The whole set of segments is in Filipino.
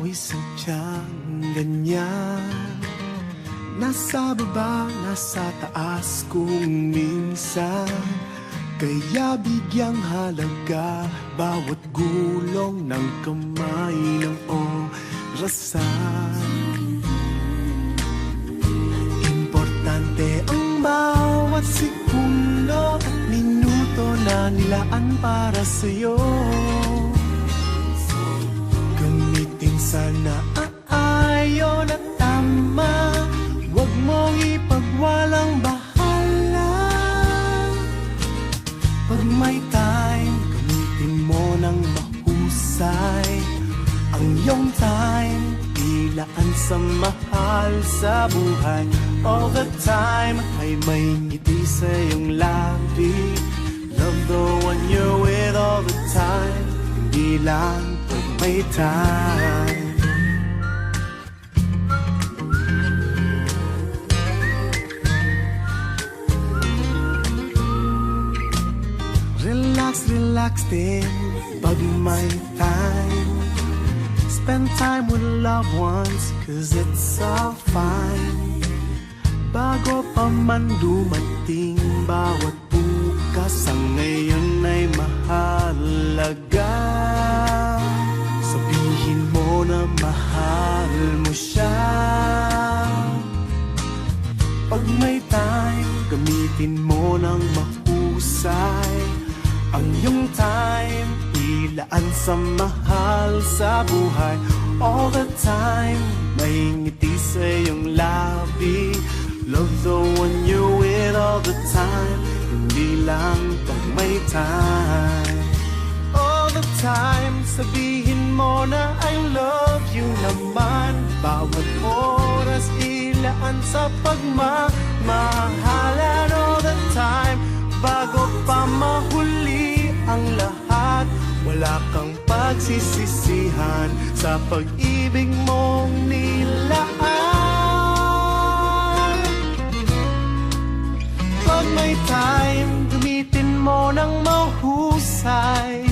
ako'y sadyang ganyan. Nasa baba, nasa taas kung minsan. Kaya bigyang halaga bawat gulong ng kamay ng orasan. Importante ang bawat segundo at minuto na nilaan para sa'yo. Gamitin sana ayon at tama, huwag mong ipagwalang bahala. Pag may time, gamitin mo ng mahusay. Ang iyong time, ilaan sa mahal sa buhay. All the time, ay may ngiti sa iyong labi. Love the one you're with all the time, hindi lang pag may time. Relax, relax din pag may time. Spend time with loved ones, cause it's all fine. Bago pa man dumating bawat bukas, ang ngayon ay mahalaga. Sabihin mo na mahal mo siya. Pag may time, gamitin mo ng mahusay. Ang iyong time, ilaan sa mahal sa buhay. All the time, may ngiti sa iyong labi. Love the one you're with all the time, hindi lang pag may time. All the time, sabihin mo na I love you naman. Bawat oras ilaan sa pagmamahalan. All the time, bago pa mahuli ang lahat, wala kang pagsisisihan sa pag-ibig mong nilaan. Pag may time, gamitin mo ng mahusay.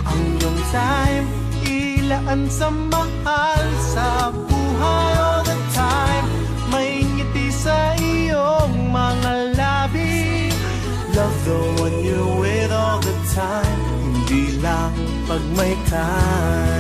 Ang iyong time, ilaan sa mahal sa buhay. All the time, may ngiti sa iyong mga labi. Love the one you're with all the time, hindi lang pag may time.